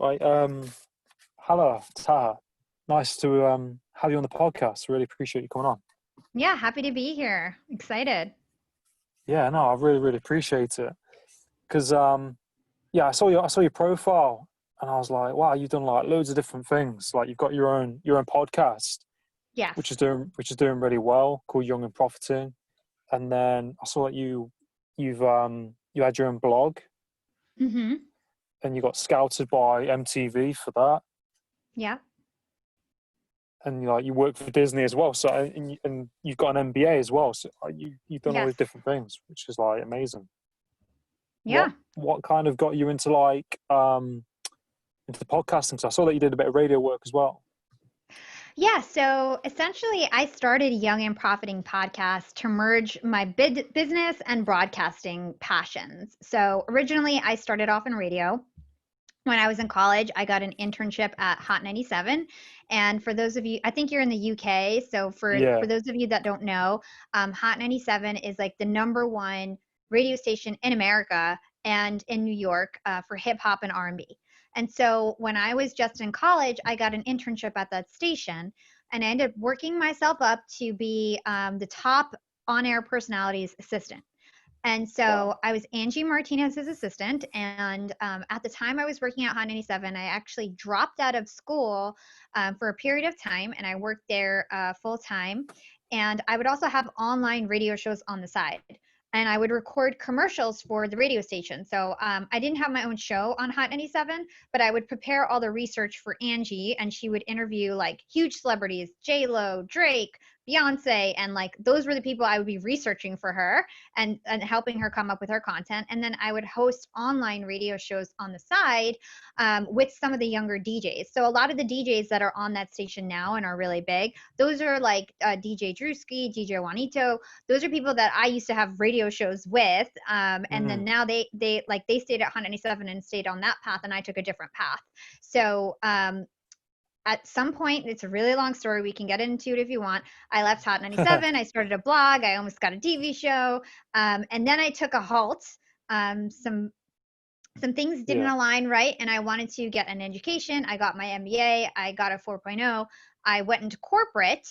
Right. Hala, Taha. Nice to have you on the podcast. Really appreciate you coming on. Yeah, happy to be here. Excited. Yeah, no, I really appreciate it. Because yeah, I saw your profile and I was like, wow, you've done like loads of different things. Like you've got your own podcast, Yes. which is doing really well, called Young and Profiting. And then I saw that you had your own blog Mm-hmm. and you got scouted by MTV for that. Yeah. And you work for Disney as well. So and you've got an MBA as well. So you've done all Yes. these different things, which is like amazing. What Yeah. what kind of got you into into podcasting? So I saw that you did a bit of radio work as well. Yeah. So essentially, I started Young and Profiting podcast to merge my business and broadcasting passions. So originally, I started off in radio. When I was in college, I got an internship at Hot 97. And for those of you, I think you're in the UK. So for Yeah. those of you that don't know, Hot 97 is like the number one radio station in America and in New York for hip hop and R&B. And so when I was just in college, I got an internship at that station, and I ended up working myself up to be the top on-air personalities assistant. And so Wow. I was Angie Martinez's assistant. And at the time I was working at Hot 97, I actually dropped out of school for a period of time, and I worked there full time. And I would also have online radio shows on the side. And I would record commercials for the radio station. So I didn't have my own show on Hot 97, but I would prepare all the research for Angie, and she would interview like huge celebrities, J Lo, Drake, Beyonce, and like those were the people I would be researching for her and helping her come up with her content. And then I would host online radio shows on the side with some of the younger DJs. So a lot of the DJs that are on that station now and are really big, those are like DJ Drewski, DJ Juanito. Those are people that I used to have radio shows with. And then Mm. now they stayed at Hot 97 and stayed on that path, and I took a different path. So at some point, it's a really long story. We can get into it if you want. I left Hot 97. I started a blog. I almost got a TV show. And then I took a halt. Some things didn't Yeah. align right, and I wanted to get an education. I got my MBA. I got a 4.0. I went into corporate.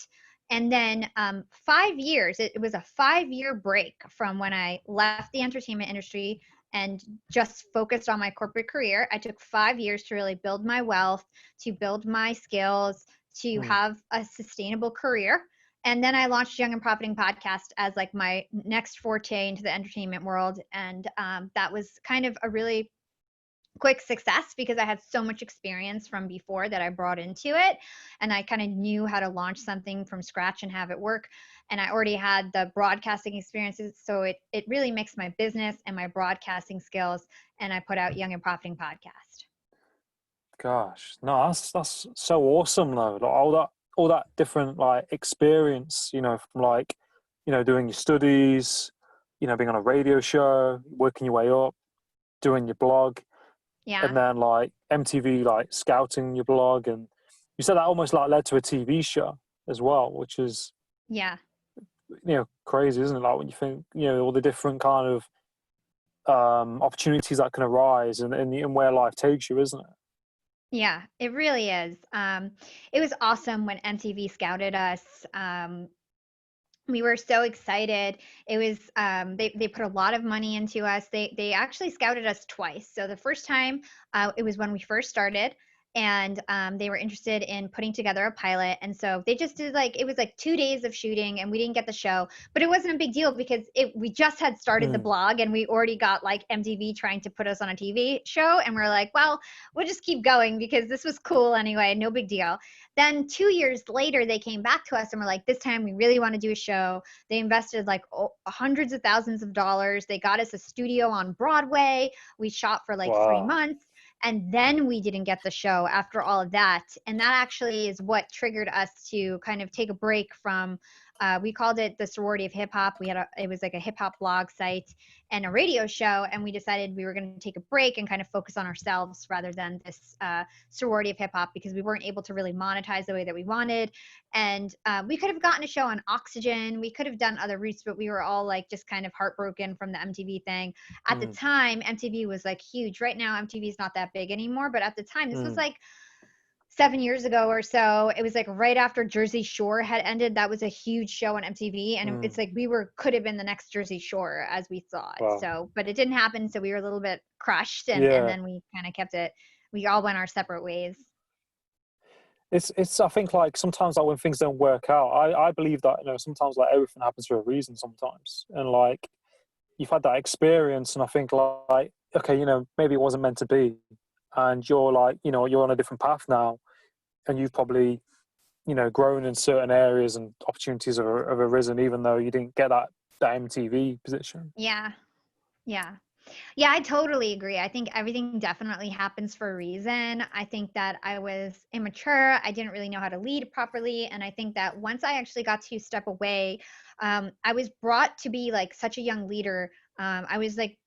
And then 5 years, it was a 5 year break from when I left the entertainment industry and just focused on my corporate career. I took 5 years to really build my wealth, to build my skills, to Mm. have a sustainable career. And then I launched Young and Profiting podcast as like my next forte into the entertainment world. And that was kind of a really quick success because I had so much experience from before that I brought into it. And I kind of knew how to launch something from scratch and have it work. And I already had the broadcasting experiences. So it really mixed my business and my broadcasting skills. And I put out Young and Profiting podcast. Gosh, no, that's so awesome though. Like all that different like experience, from like, doing your studies, being on a radio show, working your way up, doing your blog, Yeah. and then like MTV like scouting your blog, and you said that almost like led to a TV show as well, which is Yeah. crazy, isn't it? Like when you think all the different kind of opportunities that can arise and where life takes you, isn't it? Yeah, it really is. It was awesome when MTV scouted us. We were so excited. It was they put a lot of money into us. They actually scouted us twice. So the first time it was when we first started, and they were interested in putting together a pilot. And so they just did like it was like 2 days of shooting, and we didn't get the show, but it wasn't a big deal because we just had started the Mm. blog, and we already got like MTV trying to put us on a TV show, and we're like, well, we'll just keep going because this was cool anyway, no big deal. Then 2 years later, they came back to us and were like, this time we really want to do a show. They invested like hundreds of thousands of dollars. They got us a studio on Broadway. We shot for like three Wow. months. And then we didn't get the show after all of that. And that actually is what triggered us to kind of take a break from We called it the Sorority of Hip Hop. It was like a hip hop blog site and a radio show, and we decided we were going to take a break and kind of focus on ourselves rather than this Sorority of Hip Hop, because we weren't able to really monetize the way that we wanted. And we could have gotten a show on Oxygen. We could have done other routes, but we were all like just kind of heartbroken from the MTV thing. At the Mm. time, MTV was like huge. Right now, MTV is not that big anymore, but at the time, this was Mm. like 7 years ago or so. It was like right after Jersey Shore had ended. That was a huge show on MTV, and it's Mm. like could have been the next Jersey Shore as we thought. Wow. So, but it didn't happen. So we were a little bit crushed, and Yeah. then we kind of kept it. We all went our separate ways. It's I think like sometimes like when things don't work out, I believe that, you know, sometimes like everything happens for a reason sometimes. And like you've had that experience, and I think like, okay, you know, maybe it wasn't meant to be, and you're like, you know, you're on a different path now, and you've probably, you know, grown in certain areas, and opportunities have arisen even though you didn't get that MTV position. Yeah. Yeah. Yeah, I totally agree. I think everything definitely happens for a reason. I think that I was immature. I didn't really know how to lead properly. And I think that once I actually got to step away, I was brought to be like such a young leader. I was like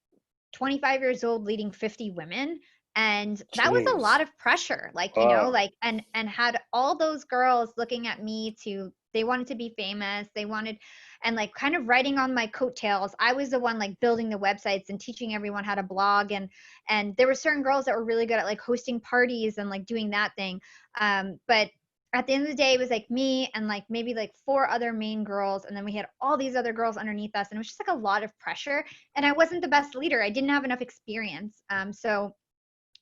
25 years old leading 50 women, and that was a lot Jeez. of pressure, like, Wow. like, and had all those girls looking at me to they wanted to be famous, they wanted, and like kind of riding on my coattails. I was the one like building the websites and teaching everyone how to blog, and there were certain girls that were really good at like hosting parties and like doing that thing. But at the end of the day, it was like me and like maybe like four other main girls, and then we had all these other girls underneath us, and it was just like a lot of pressure, and I wasn't the best leader. I didn't have enough experience. So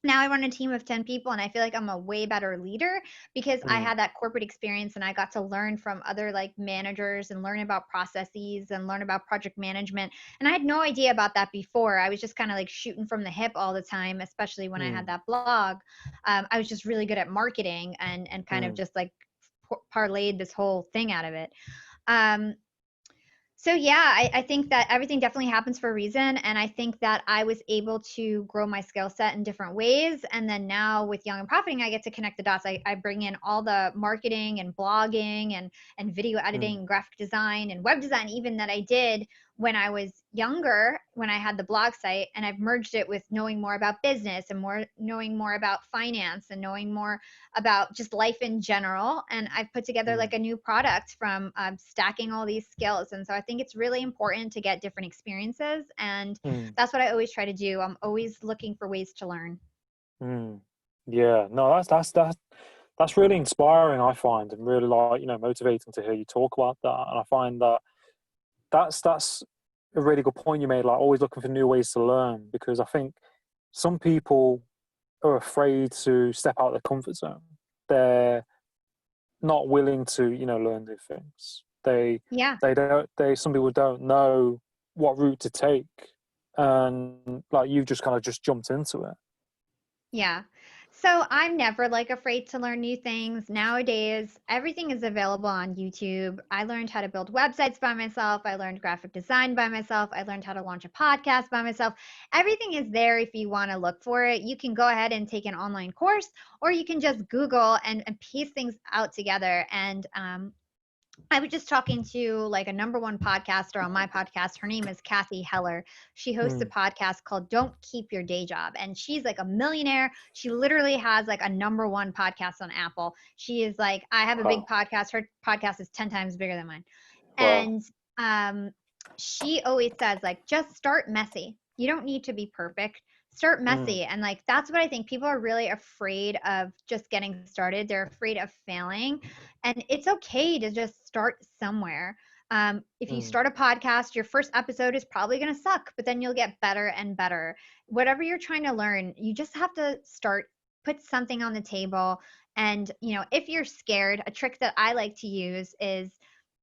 now I run a team of 10 people, and I feel like I'm a way better leader because I Mm. had that corporate experience, and I got to learn from other like managers and learn about processes and learn about project management. And I had no idea about that before. I was just kind of like shooting from the hip all the time, especially when I had Mm. that blog. I was just really good at marketing and kind of Mm. just like parlayed this whole thing out of it. Um, so yeah, I think that everything definitely happens for a reason. And I think that I was able to grow my skill set in different ways. And then now with Young and Profiting, I get to connect the dots. I bring in all the marketing and blogging and video editing Mm. and graphic design and web design, even that I did when I was younger, when I had the blog site, and I've merged it with knowing more about business and knowing more about finance and knowing more about just life in general. And I've put together like Mm. a new product from stacking all these skills. And so I think it's really important to get different experiences. And Mm. that's what I always try to do. I'm always looking for ways to learn. Mm. Yeah, no, that's really inspiring, I find, and really like, you know, motivating to hear you talk about that. And I find that that's a really good point you made, like always looking for new ways to learn, because I think some people are afraid to step out of their comfort zone. They're not willing to, you know, learn new things. Yeah. They some people don't know what route to take, and like you've just kind of just jumped into it. Yeah. So I'm never like afraid to learn new things. Nowadays, everything is available on YouTube. I learned how to build websites by myself. I learned graphic design by myself. I learned how to launch a podcast by myself. Everything is there if you want to look for it. You can go ahead and take an online course, or you can just Google and piece things out together. And I was just talking to like a number one podcaster on my podcast. Her name is Kathy Heller. She hosts a Mm. podcast called Don't Keep Your Day Job. And she's like a millionaire. She literally has like a number one podcast on Apple. She is like, I have a big Wow. podcast. Her podcast is 10 times bigger than mine. Wow. And um, she always says, like, just start messy. You don't need to be perfect. Start Mm. messy. And like, that's what I think people are really afraid of just getting started. They're afraid of failing. And it's okay to just start somewhere. If you Mm. start a podcast, your first episode is probably going to suck, but then you'll get better and better. Whatever you're trying to learn, you just have to start, put something on the table. And, if you're scared, a trick that I like to use is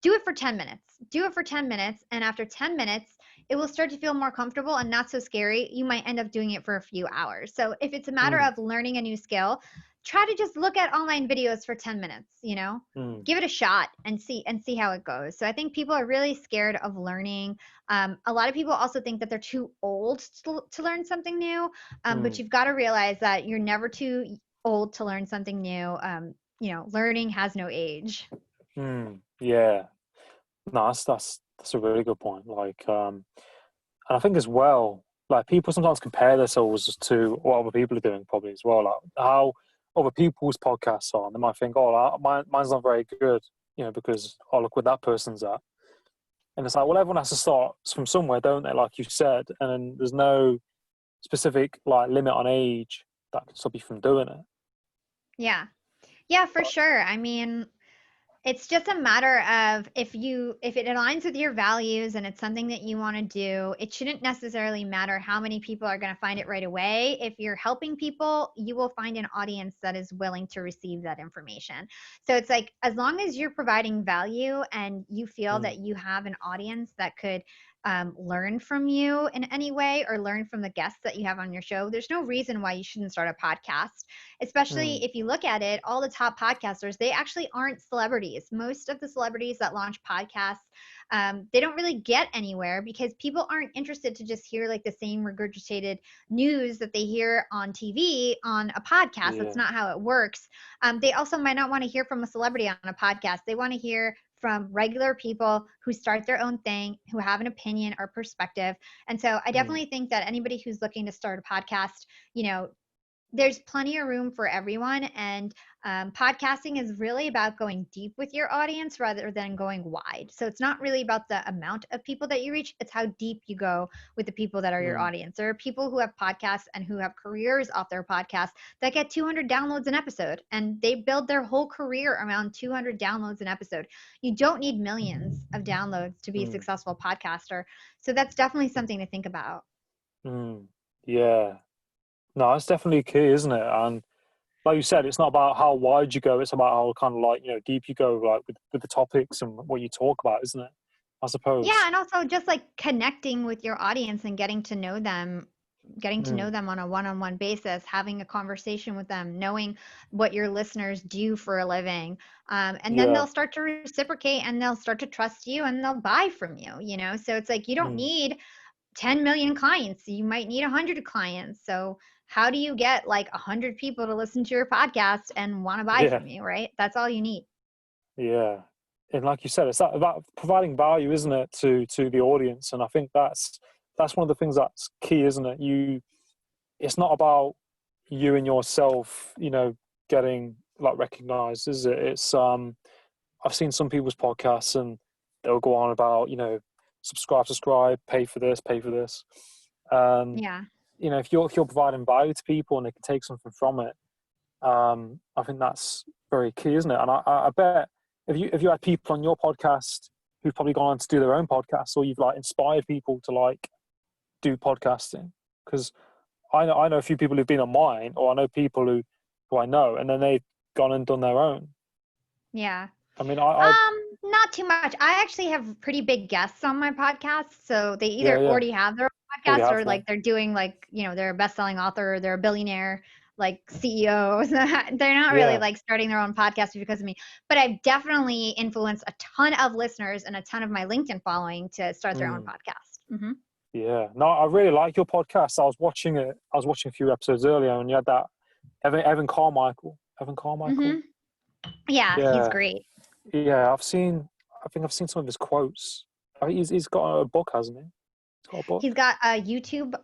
do it for 10 minutes. Do it for 10 minutes. And after 10 minutes, it will start to feel more comfortable and not so scary. You might end up doing it for a few hours. So if it's a matter Mm. of learning a new skill, try to just look at online videos for 10 minutes, Mm. give it a shot and see how it goes. So I think people are really scared of learning. A lot of people also think that they're too old to learn something new. But Mm. you've got to realize that you're never too old to learn something new. Learning has no age. Mm. Yeah. No, that's a really good point. Like, and I think as well, like people sometimes compare themselves to what other people are doing, probably as well. Like how other people's podcasts are, and they might think, "Oh, mine's not very good," because oh, look what that person's at. And it's like, well, everyone has to start from somewhere, don't they? Like you said, and then there's no specific like limit on age that can stop you from doing it. Yeah. Yeah, for But sure. I mean, it's just a matter of if it aligns with your values and it's something that you want to do, it shouldn't necessarily matter how many people are going to find it right away. If you're helping people, you will find an audience that is willing to receive that information. So it's like as long as you're providing value and you feel mm, that you have an audience that could learn from you in any way or learn from the guests that you have on your show, there's no reason why you shouldn't start a podcast. Especially mm, if you look at it, all the top podcasters, they actually aren't celebrities. Most of the celebrities that launch podcasts, they don't really get anywhere because people aren't interested to just hear like the same regurgitated news that they hear on TV on a podcast. That's yeah, not how it works. They also might not want to hear from a celebrity on a podcast. They want to hear from regular people who start their own thing, who have an opinion or perspective. And so I mm, definitely think that anybody who's looking to start a podcast, you know, there's plenty of room for everyone. And podcasting is really about going deep with your audience rather than going wide. So it's not really about the amount of people that you reach, it's how deep you go with the people that are your mm, audience. There are people who have podcasts and who have careers off their podcast that get 200 downloads an episode and they build their whole career around 200 downloads an episode. You don't need millions of downloads to be a mm, successful podcaster. So that's definitely something to think about. mm, yeah. No, it's definitely key, isn't it? And like you said, it's not about how wide you go; it's about how kind of like deep you go, like with the topics and what you talk about, isn't it? I Yeah, suppose. and also just like connecting with your audience and getting to know Mm, them on a one-on-one basis, having a conversation with them, knowing what your listeners do for a living. And then yeah. they'll start to reciprocate and they'll start to trust you and they'll buy from you, you know? So it's like you don't Mm, need 10 million clients. You might need 100 clients. So how do you get like 100 people to listen to your podcast and want to buy yeah. from you, right? That's all you need. Yeah. And like you said, it's that about providing value, isn't it, to the audience? And I think that's one of the things that's key, isn't it? It's not about you and yourself, getting like recognized, is it? It's I've seen some people's podcasts and they'll go on about, subscribe, pay for this, pay for this. And Yeah. if you're providing value to people and they can take something from it, I think that's very key, isn't it? And I bet if you had people on your podcast who've probably gone on to do their own podcasts, or you've like inspired people to like do podcasting, because I know a few people who've been on mine, or I know people who I know, and then they've gone and done their own. Yeah. I mean, I Not too much. I actually have pretty big guests on my podcast, so they yeah, either yeah, already have their own already podcast have or one. like they're doing like, they're a best-selling author, they're a billionaire, like CEOs. They're not really Yeah, like starting their own podcast because of me, but I've definitely influenced a ton of listeners and a ton of my LinkedIn following to start their own mm, podcast. Hmm. yeah. No, I really like your podcast. I was watching it. I was watching a few episodes earlier, and you had that Evan Carmichael. Evan Carmichael. Hmm. Yeah, he's Yeah, great. yeah. I think I've seen some of his quotes. He's got a book, hasn't he? He's got a book. He's got a YouTube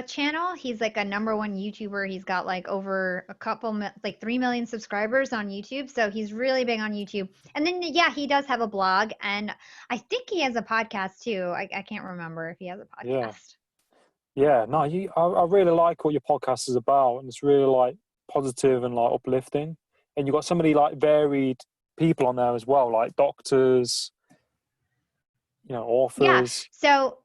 channel. He's like a number one YouTuber. He's got like over like 3 million subscribers on YouTube. So he's really big on YouTube. And then yeah, he does have a blog and I think he has a podcast too. I can't remember if he has a Yeah, podcast. yeah. No, I really like what your podcast is about, and it's really like positive and like uplifting. And you've got so many like varied people on there as well, like doctors, Yeah. authors. So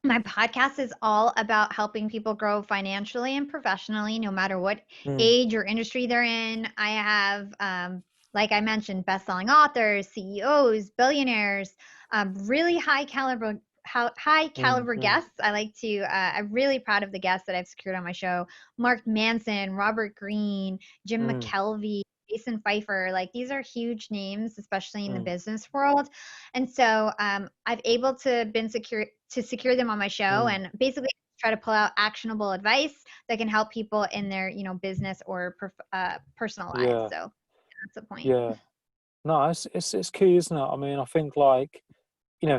my podcast is all about helping people grow financially and professionally, no matter what Mm, age or industry they're in. I have, like I mentioned, best-selling authors, CEOs, billionaires, really high mm, caliber mm, guests. I like to. I'm really proud of the guests that I've secured on my show: Mark Manson, Robert Greene, Jim mm, McKelvey. Jason Pfeiffer, like these are huge names, especially in the mm, business world. And so I've able to secure them on my show mm. and basically try to pull out actionable advice that can help people in their business or personal lives. Yeah, So that's the point. yeah. No, it's key, isn't it? I mean, I think like, you know,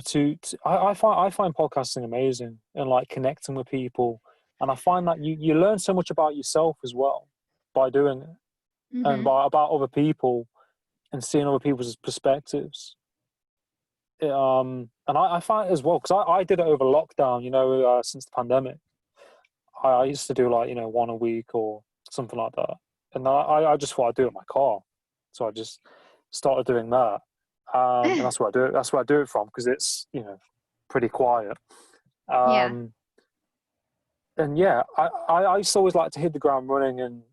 I find podcasting amazing and like connecting with people, and I find that you learn so much about yourself as well by doing it, and Hmm. by about other people and seeing other people's perspectives. And I find it as well because I did it over lockdown. You know, since the pandemic, I used to do like, you know, one a week or something like that, and I just thought I'd do it in my car, so I just started doing that, and that's where I do it. That's where I do it from because it's, you know, pretty quiet. Yeah. Um, and yeah, I used to always like to hit the ground running and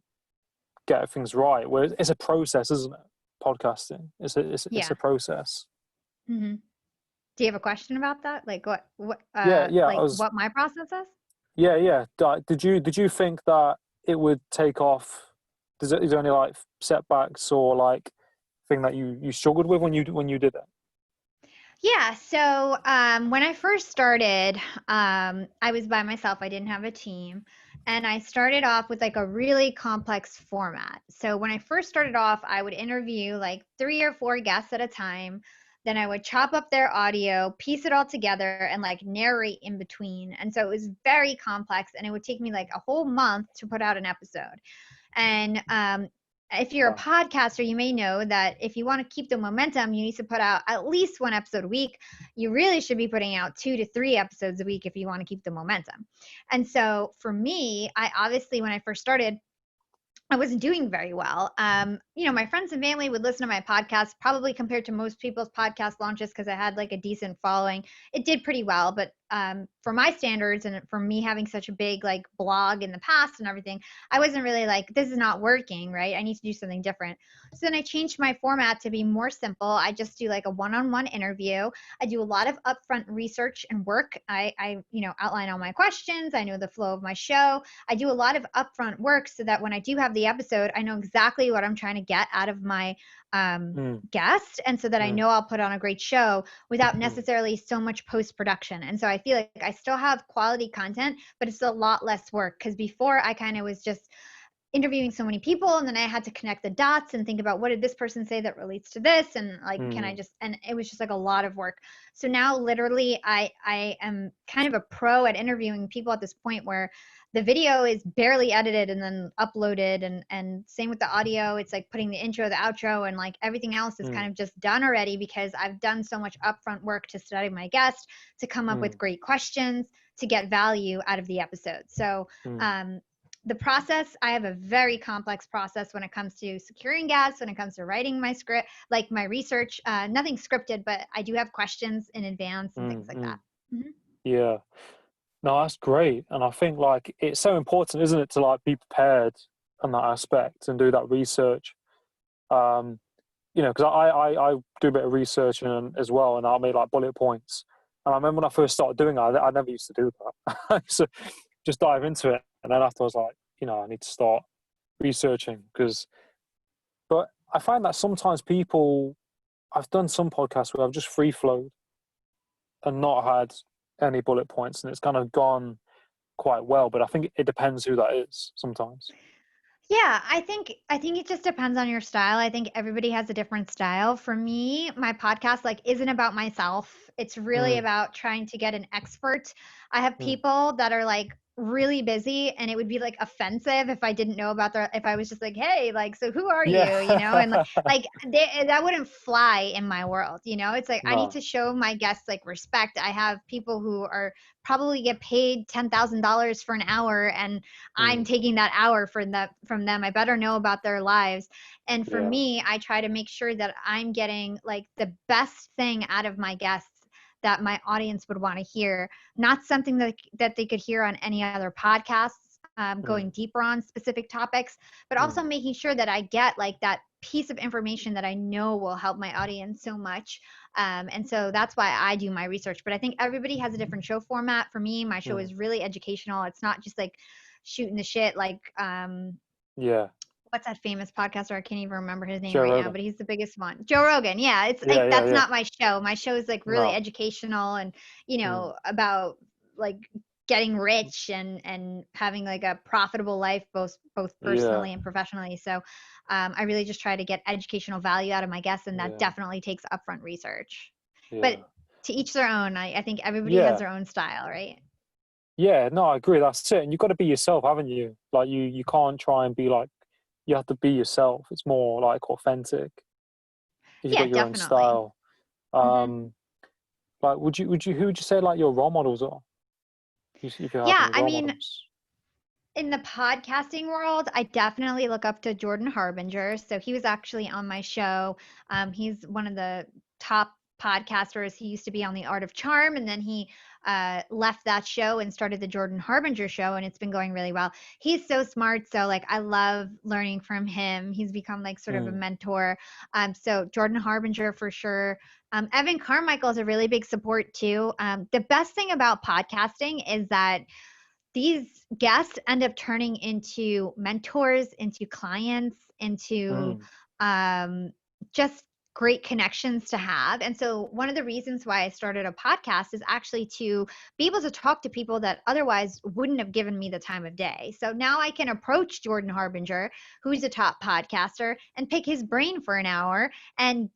get things right. Where it's a process, isn't it? Podcasting, it's Yeah. a process. Hmm. Do you have a question about that? Like Yeah, yeah. I like was what my process is? Yeah, yeah. Did you think that it would take off? Is there any like setbacks or like thing that you struggled with when you did it? Yeah, so when I first started, I was by myself. I didn't have a team. And I started off with like a really complex format. So when I first started off, I would interview like 3 or 4 guests at a time. Then I would chop up their audio, piece it all together, and like narrate in between. And so it was very complex, and it would take me like a whole month to put out an episode. And if you're a Wow. podcaster, you may know that if you want to keep the momentum, you need to put out at least 1 episode a week. You really should be putting out 2 to 3 episodes a week if you want to keep the momentum. And so for me, I obviously, when I first started, I wasn't doing very well. My friends and family would listen to my podcast, probably compared to most people's podcast launches because I had like a decent following. It did pretty well, but for my standards and for me having such a big like blog in the past and everything, I wasn't really like, this is not working, right? I need to do something different. So then I changed my format to be more simple. I just do like a one-on-one interview. I do a lot of upfront research and work. I outline all my questions. I know the flow of my show. I do a lot of upfront work so that when I do have the episode, I know exactly what I'm trying to get out of my Mm, guest. And so that I mm, know I'll put on a great show without mm, necessarily so much post production. And so I feel like I still have quality content, but it's a lot less work because before I kind of was just interviewing so many people and then I had to connect the dots and think about what did this person say that relates to this and like can I mm, just and it was just like a lot of work. So now literally I am kind of a pro at interviewing people at this point where the video is barely edited and then uploaded and same with the audio. It's like putting the intro, the outro, and like everything else is kind mm, of just done already because I've done so much upfront work to study my guest, to come up with mm, great questions, to get value out of the episode. So mm, um, the process, I have a very complex process when it comes to securing guests, when it comes to writing my script, like my research. Nothing scripted, but I do have questions in advance and things like that. mm. Hmm. Yeah. No, that's great, and I think like it's so important, isn't it, to like be prepared on that aspect and do that research. Um, you know, because I do a bit of research and as well, and I make like bullet points. And I remember when I first started doing that, I never used to do that. So just dive into it, and then after I was like, you know, I need to start researching because. But I find that sometimes people, I've done some podcasts where I've just free flowed and not had any bullet points, and it's kind of gone quite well. But I think it depends who that is sometimes. Yeah, I think it just depends on your style. I think everybody has a different style. For me, my podcast like isn't about myself. It's really Mm, about trying to get an expert. I have mm. people that are like really busy and it would be like offensive if I didn't know about their if I was just like, "Hey, like so who are Yeah. you?" And like that wouldn't fly in my world, you know? It's like I need No. to show my guests like respect. I have people who are probably get paid $10,000 for an hour and I'm Mm, taking that hour from them. I better know about their lives. And for yeah. me, I try to make sure that I'm getting like the best thing out of my guests that my audience would want to hear, not something that they could hear on any other podcasts, Mm, going deeper on specific topics, but also mm, making sure that I get like that piece of information that I know will help my audience so much. And so that's why I do my research. But I think everybody has a different show format. For me, my show mm. is really educational. It's not just like shooting the shit like Yeah. what's that famous podcaster? I can't even remember his name Joe right now, Rogan. but he's the biggest one. Joe Rogan. Yeah, it's Yeah, like yeah, that's yeah. not my show. My show is like really No. educational and Mm, about like getting rich and having like a profitable life, both Yeah. personally and professionally. So I really just try to get educational value out of my guests, and that Yeah. definitely takes upfront research. But Yeah. to each their own. I think everybody has Yeah. their own style, right? Yeah. No, I agree. That's it. And you've got to be yourself, haven't you? Like you can't try and be like, you have to be yourself. It's more like authentic. You've Yeah, got your own definitely. style. Hmm. Like, who would you say like your role models are? If you have Yeah, any I role mean, models. in the podcasting world, I definitely look up to Jordan Harbinger. So he was actually on my show. He's one of the top podcasters. He used to be on The Art of Charm, and then he left that show and started the Jordan Harbinger show, and it's been going really well. He's so smart. So, like, I love learning from him. He's become like sort of a Mm, mentor. So, Jordan Harbinger for sure. Evan Carmichael is a really big support too. The best thing about podcasting is that these guests end up turning into mentors, into clients, into mm, um, just great connections to have. And so, one of the reasons why I started a podcast is actually to be able to talk to people that otherwise wouldn't have given me the time of day. So now I can approach Jordan Harbinger, who's a top podcaster, and pick his brain for an hour and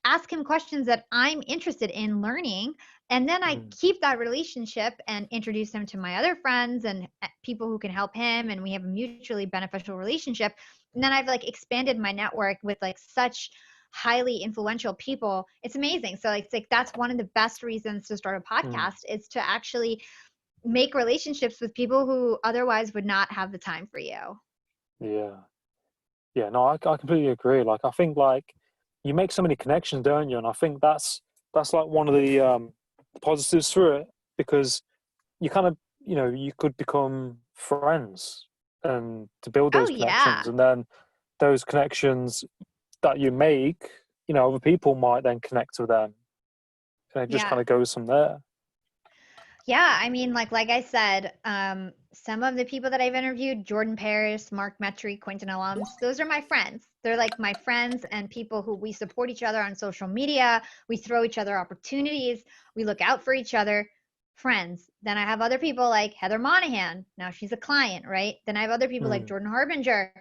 ask him questions that I'm interested in learning, and then I mm, keep that relationship and introduce him to my other friends and people who can help him. And we have a mutually beneficial relationship. And then I've like expanded my network with like such highly influential people. It's amazing. So like, it's like that's one of the best reasons to start a mm. podcast is to actually make relationships with people who otherwise would not have the time for you. Yeah. Yeah. No, I completely agree. Like, I think like you make so many connections, don't you? And I think that's like one of the positives through it because you kind of you could become friends and to build Oh those connections, yeah. and then those connections that you make, other people might then connect with them, and it just Yeah. kind of goes from there. Yeah, I mean, like I said, some of the people that I've interviewed, Jordan Paris, Mark Metry, Quentin alums, those are my friends. They're like my friends and people who we support each other on social media. We throw each other opportunities. We look out for each other. Friends. Then I have other people like Heather Monahan. Now she's a client, right? Then I have other people like Mm, Jordan Harbinger,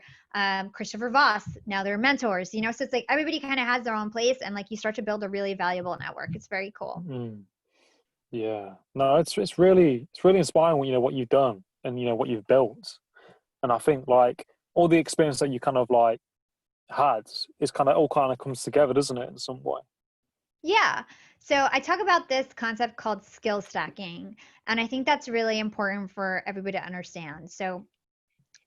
Christopher Voss. Now they're mentors, So it's like everybody kind of has their own place, and like you start to build a really valuable network. It's very cool. mm. Yeah, no, it's really inspiring. What you've done and what you've built, and I think like all the experience that you kind of like had is kind of all kind of comes together, doesn't it, in some way? Yeah. So I talk about this concept called skill stacking, and I think that's really important for everybody to understand. So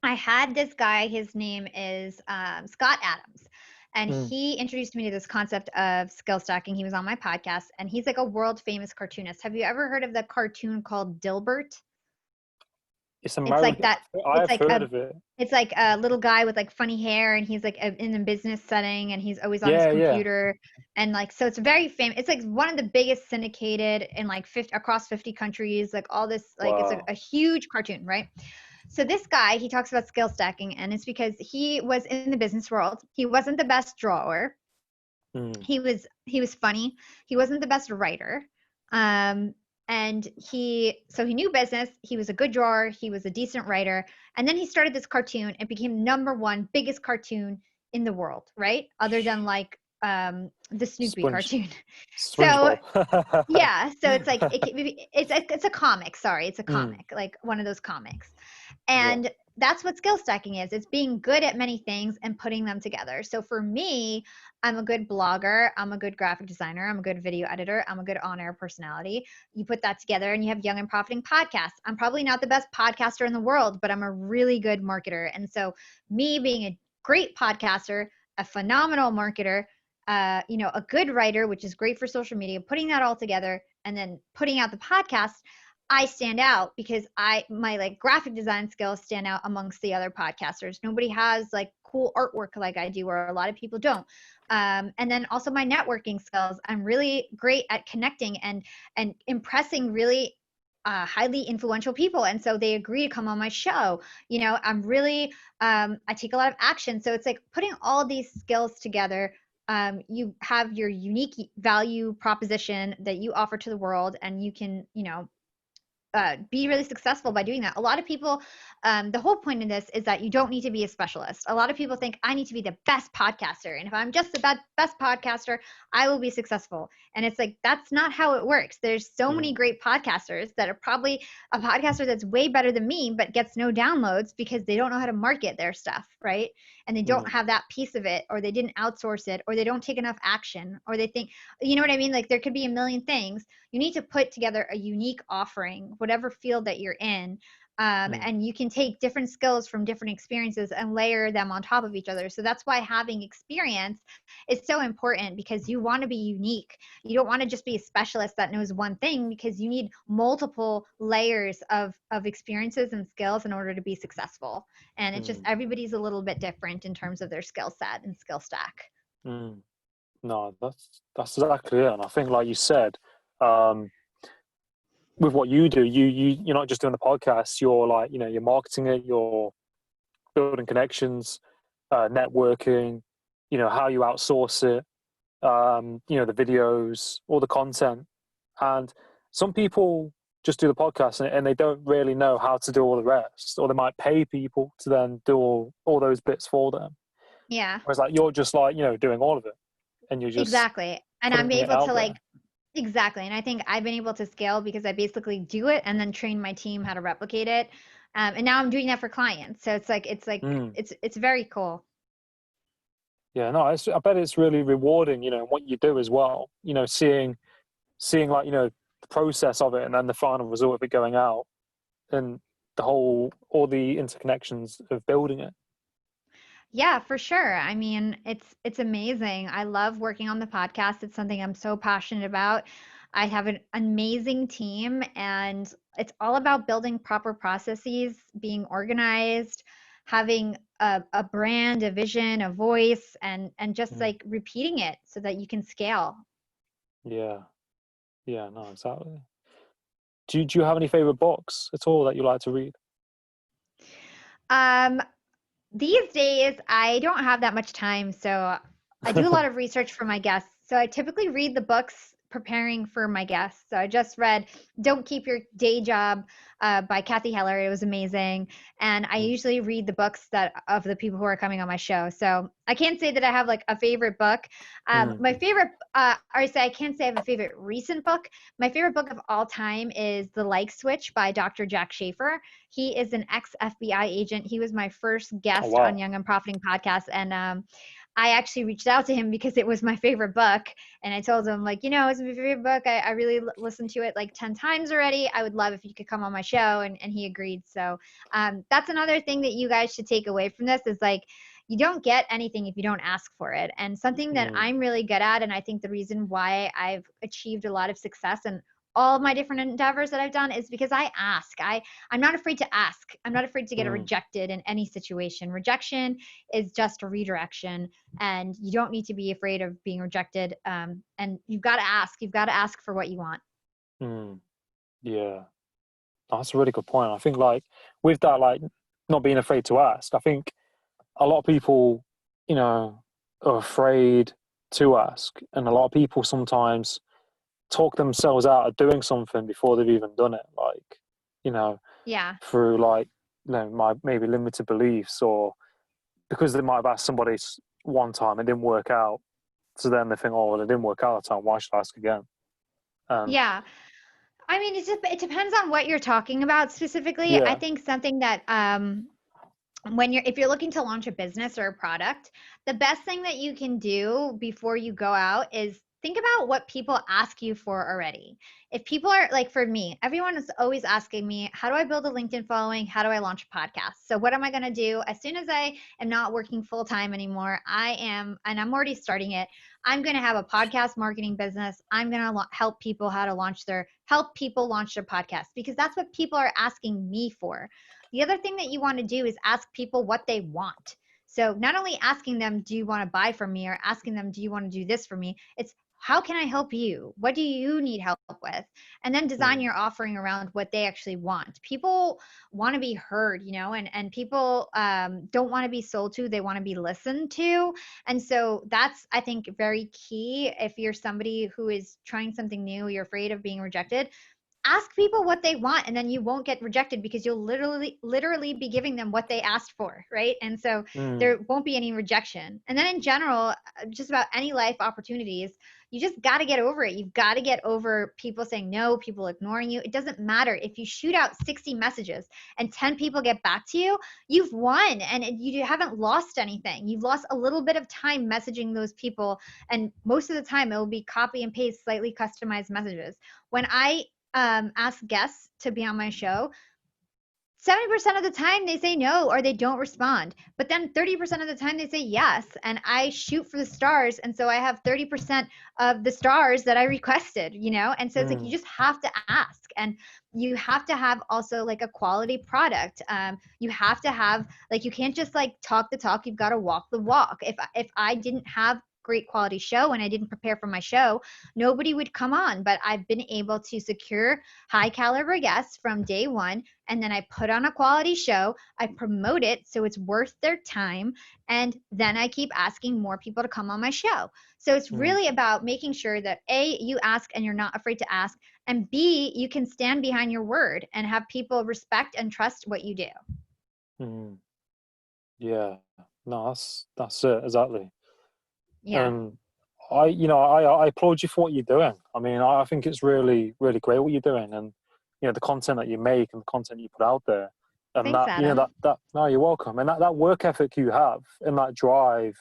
I had this guy, his name is Scott Adams, and Mm. he introduced me to this concept of skill stacking. He was on my podcast, and he's like a world famous cartoonist. Have you ever heard of the cartoon called Dilbert? It's It's like American. that. I It's have like heard a of it. it's like a little guy with like funny hair, and he's like in a business setting, and he's always on his Yeah, yeah. computer, and like so it's very famous. It's like one of the biggest syndicated in like 50 across 50 countries. Like all this, like it's Wow. a huge cartoon, right? So this guy, he talks about skill stacking, and it's because he was in the business world. He wasn't the best drawer. Mm, He was funny. He wasn't the best writer. Um, and he knew business. He was a good drawer. He was a decent writer. And then he started this cartoon. It became number one biggest cartoon in the world, right? Other than like the Snoopy Sponge, cartoon. So SpongeBob. yeah, so it's like it's a comic. Sorry, it's a Mm, comic, like one of those comics. yeah. And that's what skill stacking is. It's being good at many things and putting them together. So for me, I'm a good blogger, I'm a good graphic designer, I'm a good video editor, I'm a good on-air personality. You put that together and you have young and profiting podcasts. I'm probably not the best podcaster in the world, but I'm a really good marketer. And so me being a great podcaster, a phenomenal marketer, a good writer, which is great for social media, putting that all together and then putting out the podcast, I stand out because my like graphic design skills stand out amongst the other podcasters. Nobody has like cool artwork like I do, or a lot of people don't. And then also my networking skills. I'm really great at connecting and impressing really highly influential people, and so they agree to come on my show. I'm really I take a lot of action, so it's like putting all these skills together. You have your unique value proposition that you offer to the world, and you can be really successful by doing that. A lot of people, the whole point of this is that you don't need to be a specialist. A lot of people think I need to be the best podcaster. And if I'm just the best podcaster, I will be successful. And it's like, that's not how it works. There's so many great podcasters that are probably a podcaster that's way better than me, but gets no downloads because they don't know how to market their stuff, right? And they don't have that piece of it, or they didn't outsource it, or they don't take enough action, or they think, you know what I mean? Like there could be a million things. You need to put together a unique offering, whatever field that you're in. And you can take different skills from different experiences and layer them on top of each other. So that's why having experience is so important, because you want to be unique. You don't want to just be a specialist that knows one thing, because you need multiple layers of experiences and skills in order to be successful. And it's just everybody's a little bit different in terms of their skill set and skill stack. No, that's exactly it. And I think, like you said, um, with what you do, you're not just doing the podcast. You're like, you're marketing it. You're building connections, networking. How you outsource it. The videos, all the content, and some people just do the podcast and they don't really know how to do all the rest, or they might pay people to then do all those bits for them. Yeah, Whereas like you're just like doing all of it, and you're just exactly. And I'm putting it able out to there. exactly. And I think I've been able to scale because I basically do it and then train my team how to replicate it. And now I'm doing that for clients. So Mm. it's very cool. Yeah, no, I bet it's really rewarding, what you do as well. Seeing like the process of it, and then the final result of it going out, and all the interconnections of building it. Yeah, for sure. I mean, it's amazing. I love working on the podcast. It's something I'm so passionate about. I have an amazing team, and it's all about building proper processes, being organized, having a brand, a vision, a voice, and just Mm. like repeating it so that you can scale. Yeah, yeah, no, exactly. Do you have any favorite books at all that you like to read? Um, These days, I don't have that much time, so I do a lot of research for my guests. So I typically read the books preparing for my guests. So I just read Don't Keep Your Day Job by Kathy Heller. It was amazing. And I Mm, usually read the books that of the people who are coming on my show. So I can't say that I have like a favorite book. mm. My favorite, or say I can't say I have a favorite recent book. My favorite book of all time is The Like Switch by Dr. Jack Schaefer. He is an ex FBI agent. He was my first Oh guest on wow. Young and Profiting podcast, and I actually reached out to him because it was my favorite book, and I told him like, it's my favorite book. I really listened to it like 10 times already. I would love if you could come on my show, and he agreed. So that's another thing that you guys should take away from this is like, you don't get anything if you don't ask for it. And something that Mm, I'm really good at, and I think the reason why I've achieved a lot of success and all of my different endeavors that I've done is because I ask. I'm not afraid to ask. I'm not afraid to get mm, rejected in any situation. Rejection is just a redirection, and you don't need to be afraid of being rejected. And you've got to ask. You've got to ask for what you want. mm. Yeah. That's a really good point. I think like with that, like not being afraid to ask, I think a lot of people, are afraid to ask. And a lot of people sometimes talk themselves out of doing something before they've even done it. Like, you know, Yeah. through like, my maybe limited beliefs, or because they might have asked somebody one time, it didn't work out. So then they think, oh, well, it didn't work out that time. Why should I ask again? And Yeah. I mean, it depends on what you're talking about specifically. I yeah, think something that when if you're looking to launch a business or a product, the best thing that you can do before you go out is think about what people ask you for already. If people are like, for me, everyone is always asking me, how do I build a LinkedIn following? How do I launch a podcast? So what am I going to do as soon as I am not working full time anymore? And I'm already starting it. I'm going to have a podcast marketing business. I'm going to help people help people launch their podcast, because that's what people are asking me for. The other thing that you want to do is ask people what they want. So not only asking them, do you want to buy from me, or asking them, do you want to do this for me? It's, how can I help you? What do you need help with? And then design mm, your offering around what they actually want. People want to be heard, and people don't want to be sold to, they want to be listened to. And so that's, I think, very key. If you're somebody who is trying something new, you're afraid of being rejected, ask people what they want, and then you won't get rejected because you'll literally be giving them what they asked for, right? And so Mm. there won't be any rejection. And then in general, just about any life opportunities, you just got to get over it. You've got to get over people saying no, people ignoring you. It doesn't matter if you shoot out 60 messages and 10 people get back to you, you've won, and you haven't lost anything. You've lost a little bit of time messaging those people, and most of the time it will be copy and paste, slightly customized messages. When I ask guests to be on my show, 70% of the time they say no or they don't respond. But then 30% of the time they say yes. And I shoot for the stars. And so I have 30% of the stars that I requested, you know? And so it's like you Mm. just have to ask. And you have to have also like a quality product. You have to have, like, you can't just like talk the talk, you've got to walk the walk. If I didn't have great quality show and I didn't prepare for my show, nobody would come on. But I've been able to secure high caliber guests from day one, and then I put on a quality show, I promote it so it's worth their time, and then I keep asking more people to come on my show. So it's Mm. really about making sure that A, you ask and you're not afraid to ask, and B, you can stand behind your word and have people respect and trust what you do. Mm. Yeah. No, that's it, exactly. Yeah, And I applaud you for what you're doing. I mean, I think it's really, really great what you're doing, and the content that you make and the content you put out there, and thanks, that Adam. that no, you're welcome, and that work ethic you have and that drive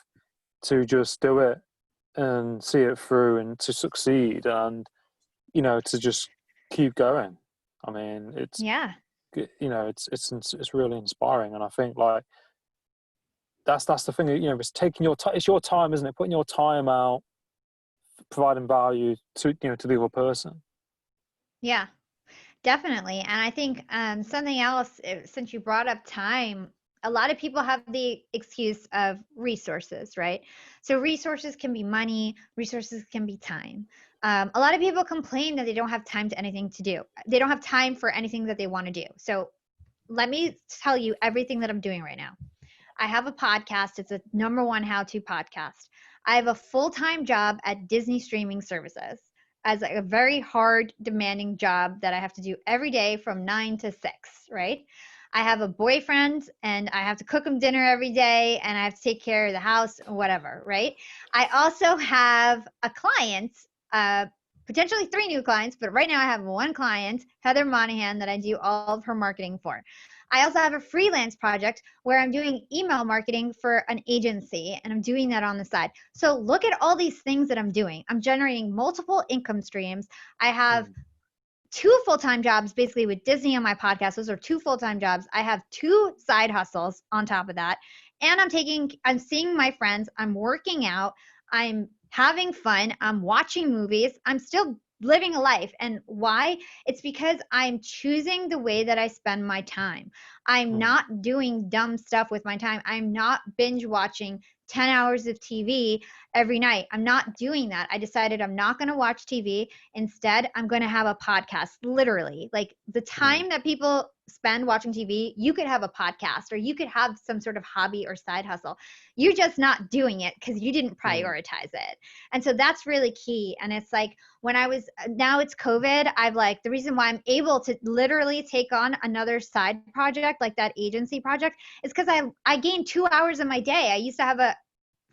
to just do it and see it through and to succeed, and to just keep going. I mean, Yeah. it's really inspiring, and I think like that's the thing. It's taking your time. It's your time, isn't it? Putting your time out, providing value to the other person. Yeah. Definitely. And I think something else, since you brought up time, a lot of people have the excuse of resources, right? So resources can be money, resources can be time. A lot of people complain that they don't have time to anything to do. They don't have time for anything that they want to do. So let me tell you everything that I'm doing right now. I have a podcast. It's a number one how to podcast. I have a full time job at Disney streaming services as a very hard, demanding job that I have to do every day from 9 to 6, right? I have a boyfriend and I have to cook him dinner every day and I have to take care of the house, whatever, right? I also have a client, potentially three new clients, but right now I have one client, Heather Monahan, that I do all of her marketing for. I also have a freelance project where I'm doing email marketing for an agency and I'm doing that on the side. So look at all these things that I'm doing. I'm generating multiple income streams. I have Mm. two full-time jobs basically with Disney on my podcast. Those are two full-time jobs. I have two side hustles on top of that. And I'm seeing my friends, I'm working out, I'm having fun, I'm watching movies, I'm still living a life. And why? It's because I'm choosing the way that I spend my time. I'm Mm. not doing dumb stuff with my time. I'm not binge watching 10 hours of TV every night. I'm not doing that. I decided I'm not going to watch TV. Instead, I'm going to have a podcast, literally. Like the Mm. time that people spend watching TV, you could have a podcast or you could have some sort of hobby or side hustle. You're just not doing it because you didn't Mm. prioritize it. And so that's really key. And it's like now it's COVID, I've like, the reason why I'm able to literally take on another side project like that agency project is because I gained 2 hours of my day. I used to have a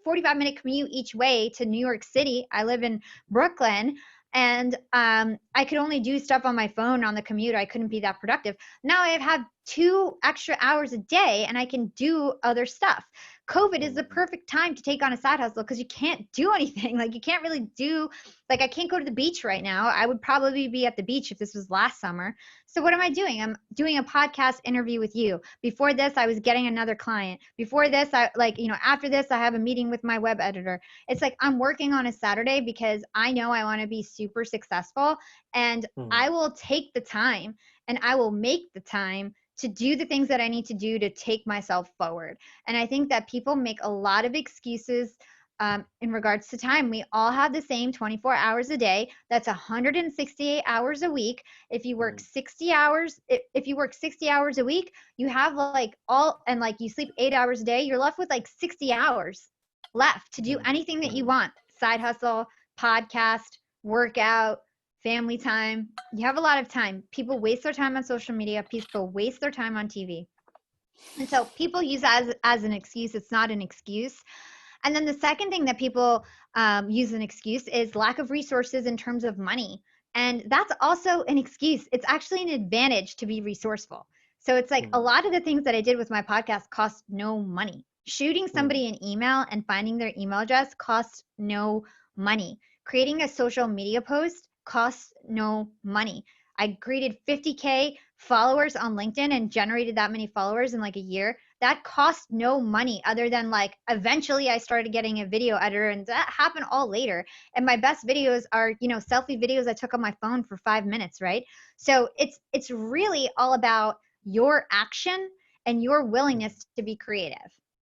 45-minute commute each way to New York City. I live in Brooklyn, and I could only do stuff on my phone on the commute. I couldn't be that productive. Now I have 2 extra hours a day, and I can do other stuff. COVID is the Mm. perfect time to take on a side hustle because you can't do anything. Like you can't really do, like I can't go to the beach right now. I would probably be at the beach if this was last summer. So what am I doing? I'm doing a podcast interview with you. Before this, I was getting another client. Before this, after this, I have a meeting with my web editor. It's like I'm working on a Saturday because I know I want to be super successful, and Mm. I will take the time and I will make the time to do the things that I need to do to take myself forward. And I think that people make a lot of excuses in regards to time. We all have the same 24 hours a day. That's 168 hours a week. If you work Mm. 60 hours, if you work 60 hours a week, you have like you sleep 8 hours a day, you're left with like 60 hours left to do Mm. anything that you Mm. want. Side hustle, podcast, workout, family time. You have a lot of time. People waste their time on social media. People waste their time on TV. And so people use that as an excuse. It's not an excuse. And then the second thing that people use an excuse is lack of resources in terms of money. And that's also an excuse. It's actually an advantage to be resourceful. So it's like a mm, lot of the things that I did with my podcast cost no money. Shooting mm, somebody an email and finding their email address costs no money. Creating a social media post costs no money. I created 50K followers on LinkedIn and generated that many followers in like a year. That cost no money other than like eventually I started getting a video editor, and that happened all later. And my best videos are, selfie videos I took on my phone for 5 minutes, right? So it's really all about your action and your mm, willingness to be creative.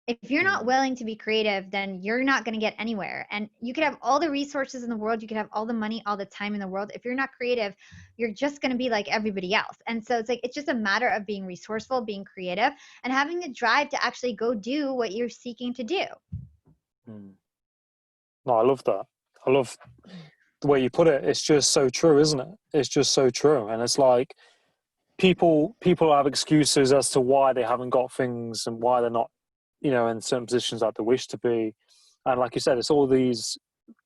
If you're not mm, willing to be creative, then you're not going to get anywhere. And you could have all the resources in the world, you could have all the money, all the time in the world. If you're not creative, you're just going to be like everybody else. And so it's just a matter of being resourceful, being creative, and having the drive to actually go do what you're seeking to do. mm. No, I love that. I love the way you put it. It's just so true, isn't it? It's just so true. And it's like people have excuses as to why they haven't got things and why they're not, in certain positions that they wish to be. And like you said, it's all these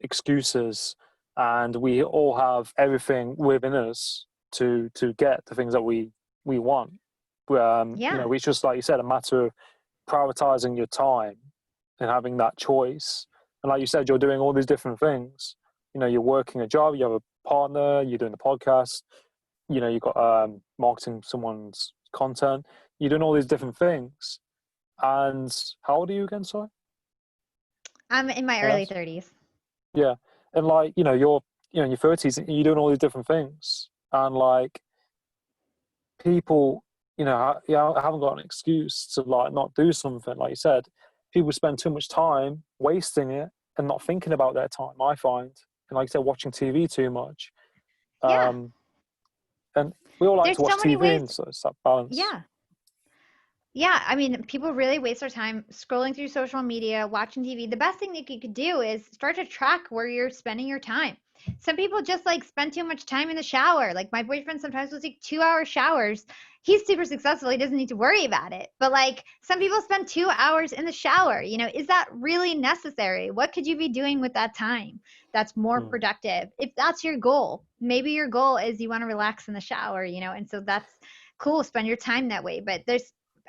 excuses, and we all have everything within us to get the things that we want. Yeah. It's just like you said, a matter of prioritizing your time and having that choice. And like you said, you're doing all these different things. You're working a job, you have a partner, you're doing the podcast, you've got marketing someone's content, you're doing all these different things. And how old are you again? Sorry. I'm in my early Yes. 30s. Yeah. And like, you're in your 30s and you're doing all these different things. And like people, haven't got an excuse to like not do something. Like you said, people spend too much time wasting it and not thinking about their time, I find. And like you said, watching TV too much. Yeah. Um, and we all like There's to watch so many TV, ways. and so it's that balance. Yeah. Yeah, I mean, people really waste their time scrolling through social media, watching TV. The best thing that you could do is start to track where you're spending your time. Some people just like spend too much time in the shower. Like my boyfriend sometimes will take 2 hour showers. He's super successful. He doesn't need to worry about it. But like some people spend 2 hours in the shower. Is that really necessary? What could you be doing with that time that's more Mm, productive? If that's your goal, maybe your goal is you want to relax in the shower, and so that's cool. Spend your time that way. But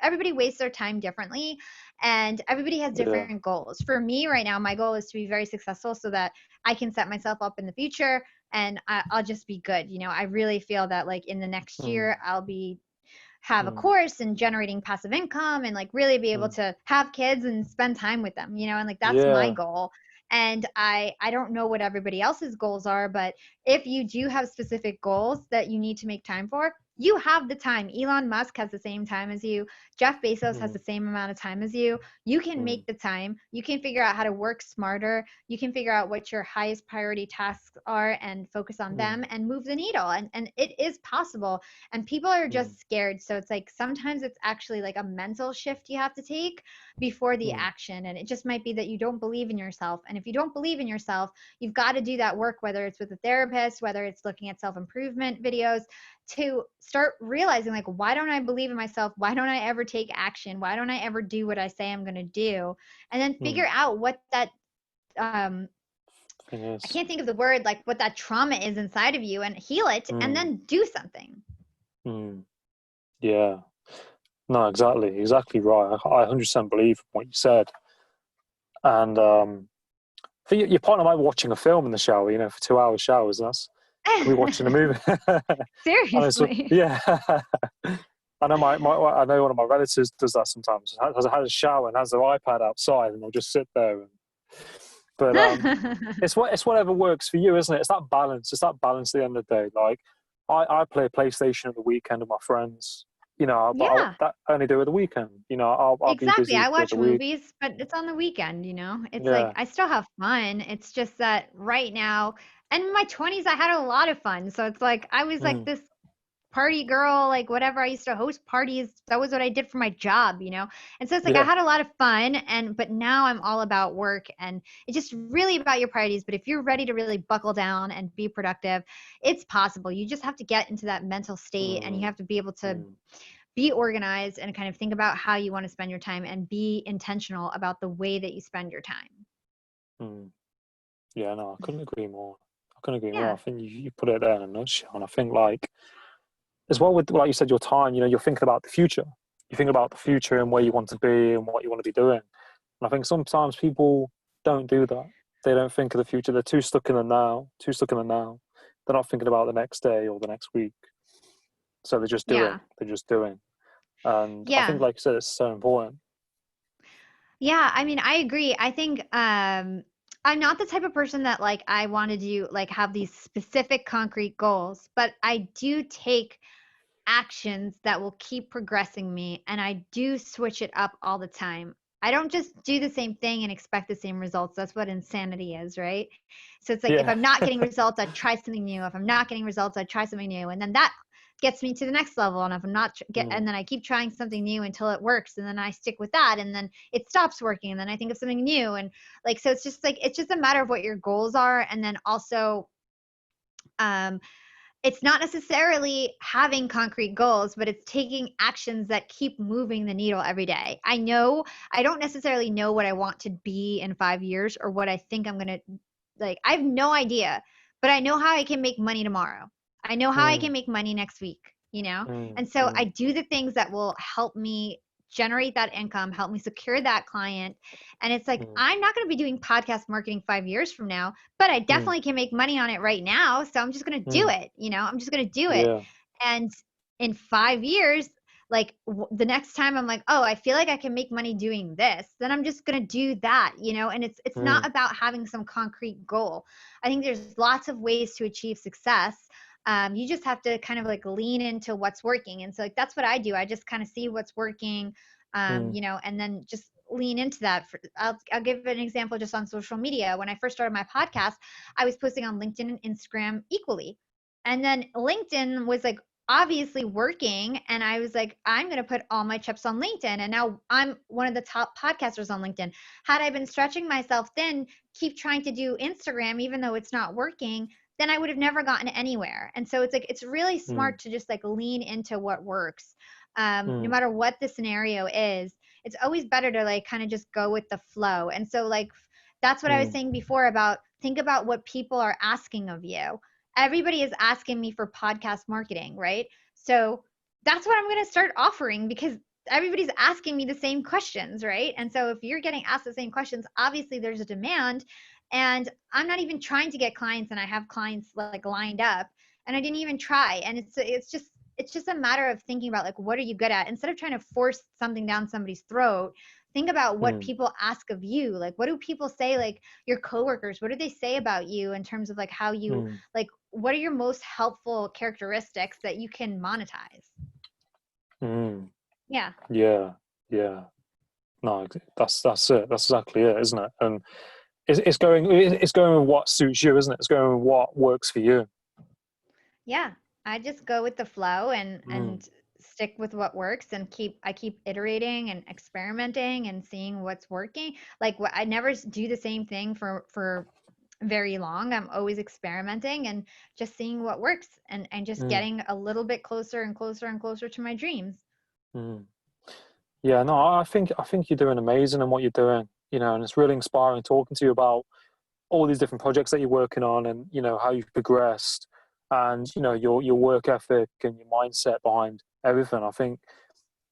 everybody wastes their time differently, and everybody has yeah. different goals. For me right now, my goal is to be very successful so that I can set myself up in the future, and I'll just be good. I really feel that like in the next Mm, year I'll be have a mm, course and generating passive income and like really be able mm. to have kids and spend time with them, and like that's my Yeah. goal. And I don't know what everybody else's goals are, but if you do have specific goals that you need to make time for, you have the time. Elon Musk has the same time as you. Jeff Bezos has Mm, the same amount of time as you. You can mm, make the time. You can figure out how to work smarter. You can figure out what your highest priority tasks are and focus on mm, them and move the needle. And it is possible. And people are mm, just scared. So it's like sometimes it's actually like a mental shift you have to take before the mm, action. And it just might be that you don't believe in yourself. And if you don't believe in yourself, you've got to do that work, whether it's with a therapist, whether it's looking at self improvement videos, to start realizing like, why don't I believe in myself? Why don't I ever take action? Why don't I ever do what I say I'm going to do? And then mm. figure out what that um Thing I is. can't think of the word, like what that trauma is inside of you, and heal it and Mm, then do something. mm. Yeah. No, exactly right. I 100% believe what you said. And I think your partner might be watching a film in the shower, for 2 hour showers. That's could be watching a movie. And it's Seriously. yeah. I know I know one of my relatives does that sometimes. Has a shower and has their iPad outside, and they'll just sit there. But it's whatever works for you, isn't it? It's that balance. It's that balance at the end of the day. Like I play PlayStation at the weekend with my friends. But Yeah, that I only do it the weekend. I'll be exactly. busy I with watch the week. movies, but it's on the weekend. It's like Yeah. I still have fun. It's just that right now, and in my 20s, I had a lot of fun. So it's like I was like Mm, this party girl, like whatever. I used to host parties. That was what I did for my job, you know? And so it's like I Yeah. had a lot of fun but now I'm all about work, and it's just really about your priorities. But if you're ready to really buckle down and be productive, it's possible. You just have to get into that mental state, and you Mm, have to be able to mm, be organized and kind of think about how you want to spend your time and be intentional about the way that you spend your time. mm. Yeah, no, I couldn't agree more. I couldn't agree more. Yeah. I think you put it there in a nutshell. And I think like as well with like you said, your time, you're thinking about the future. You think about the future and where you want to be and what you want to be doing. And I think sometimes people don't do that. They don't think of the future. They're too stuck in the now, too stuck in the now. They're not thinking about the next day or the next week. So they're just doing. Yeah. They're just doing. And I think, Yeah. like you said, it's so important. Yeah, I mean, I agree. I think I'm not the type of person that like I want to do like have these specific concrete goals, but I do take actions that will keep progressing me, and I do switch it up all the time. I don't just do the same thing and expect the same results. That's what insanity is, right? So it's like if Yeah. I'm not getting results, I try something new. If I'm not getting results, I try something new. And then that gets me to the next level. And if I'm not and Mm, then I keep trying something new until it works, and then I stick with that, and then it stops working, and then I think of something new. And like so it's just a matter of what your goals are, and then also um it's not necessarily having concrete goals, but it's taking actions that keep moving the needle every day. I know I don't necessarily know what I want to be in 5 years or what I think I'm going to like. I have no idea, but I know how I can make money tomorrow. I know how I mm, can make money next week, you know? mm, And so I mm, do the things that will help me generate that income, help me secure that client. And it's like, mm, I'm not going to be doing podcast marketing 5 years from now, but I mm, definitely can make money on it right now. So I'm just going to do mm. it. You know, I'm just going to do it. Yeah. And in 5 years, like the next time I'm like, oh, I feel like I can make money doing this, then I'm just going to do that, you know? And it's not Mm, about having some concrete goal. I think there's lots of ways to achieve success. You just have to kind of like lean into what's working. And so like that's what I do. I just kind of see what's working, mm, you know, and then just lean into that. I'll give an example just on social media. When I first started my podcast, I was posting on LinkedIn and Instagram equally. And then LinkedIn was like obviously working. And I was like, I'm going to put all my chips on LinkedIn. And now I'm one of the top podcasters on LinkedIn. Had I been stretching myself thin, keep trying to do Instagram, even though it's not working, then I would have never gotten anywhere. And so it's like, it's really mm, smart to just like lean into what works. No mm, matter what the scenario is, it's always better to like kind of just go with the flow. And so like that's what I was mm, saying before about think about what people are asking of you. Everybody is asking me for podcast marketing, right? So that's what I'm going to start offering because everybody's asking me the same questions, right? And so if you're getting asked the same questions, obviously there's a demand. And I'm not even trying to get clients, and I have clients like lined up, and I didn't even try. And it's just a matter of thinking about like what are you good at instead of trying to force something down somebody's throat. Think about what mm, people ask of you. Like what do people say, like your coworkers, what do they say about you in terms of like how you mm, like what are your most helpful characteristics that you can monetize? mm. Yeah. Yeah. Yeah. No, that's it. That's exactly it, isn't it? And it's going with what suits you, isn't it? It's going with what works for you. Yeah, I just go with the flow Mm, and stick with what works and I keep iterating and experimenting and seeing what's working. Like I never do the same thing for very long. I'm always experimenting and just seeing what works and just mm, getting a little bit closer and closer and closer to my dreams. mm. Yeah, no, I think you're doing amazing in what you're doing. And it's really inspiring talking to you about all these different projects that you're working on, and how you've progressed, and your work ethic and your mindset behind everything. I think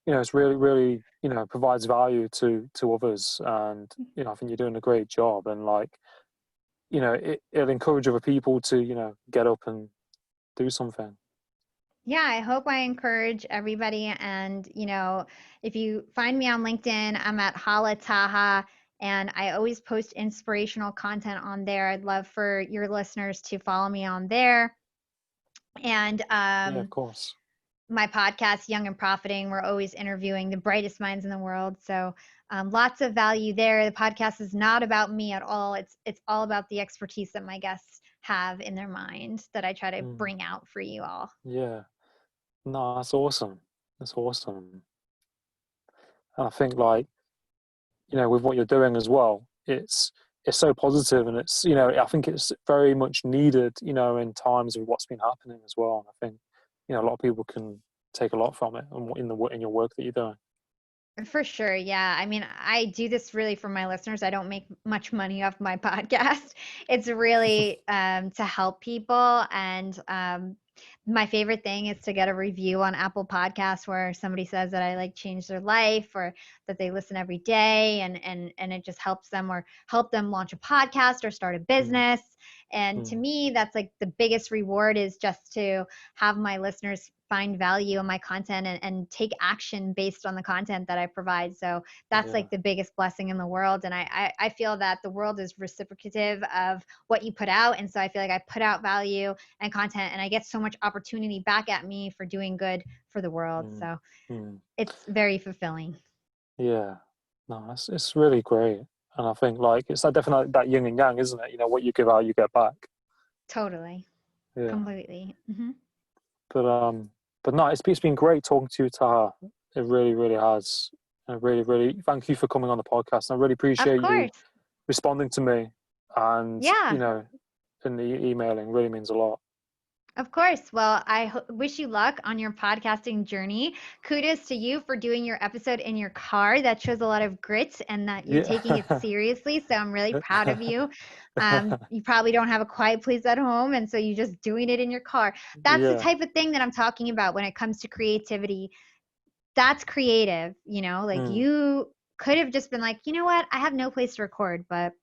it's really, really provides value to others, and I think you're doing a great job, and like it'll encourage other people to get up and do something. Yeah, I hope I encourage everybody. And, you know, if you find me on LinkedIn, I'm at Hala Taha, and I always post inspirational content on there. I'd love for your listeners to follow me on there. And Yeah, of course. my podcast, Young and Profiting, we're always interviewing the brightest minds in the world. So lots of value there. The podcast is not about me at all. It's all about the expertise that my guests have in their mind that I try to Mm, bring out for you all. yeah. No, that's awesome. That's awesome. And I think like, with what you're doing as well, it's so positive, and it's, I think it's very much needed, in times of what's been happening as well. And I think, a lot of people can take a lot from it in your work that you're doing. For sure. Yeah. I mean, I do this really for my listeners. I don't make much money off my podcast. It's really to help people. And my favorite thing is to get a review on Apple Podcasts where somebody says that I like changed their life or that they listen every day and it just helps them or help them launch a podcast or start a Mm, business. And to mm, me, that's like the biggest reward is just to have my listeners find value in my content and take action based on the content that I provide. So that's yeah. like the biggest blessing in the world. And I feel that the world is reciprocative of what you put out. And so I feel like I put out value and content and I get so much opportunity back at me for doing good for the world. Mm, So mm, it's very fulfilling. yeah. No, it's really great. And I think like it's that definitely that yin and yang, isn't it? What you give out, you get back. Totally. Yeah. Completely. Hmm. But but no, it's been great talking to you, Taha. It really, really has. I really, really thank you for coming on the podcast. I really Of appreciate you course. responding to me, and Yeah. in the emailing really means a lot. Of course. Well, I wish you luck on your podcasting journey. Kudos to you for doing your episode in your car. That shows a lot of grit and that you're taking it Yeah. seriously. So I'm really proud of you. You probably don't have a quiet place at home. And so you're just doing it in your car. That's the Yeah. type of thing that I'm talking about when it comes to creativity. That's creative, like Mm, you could have just been like, you know what? I have no place to record, but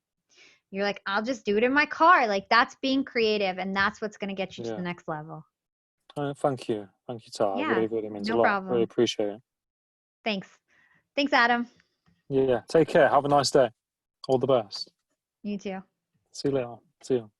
you're like, I'll just do it in my car. Like that's being creative. And that's what's going to get you to the yeah. next level. Thank you. Thank you, Taha. It Yeah, really, really means a no lot. Really problem. appreciate it. Thanks. Thanks, Adam. Yeah. Take care. Have a nice day. All the best. You too. See you later. See you.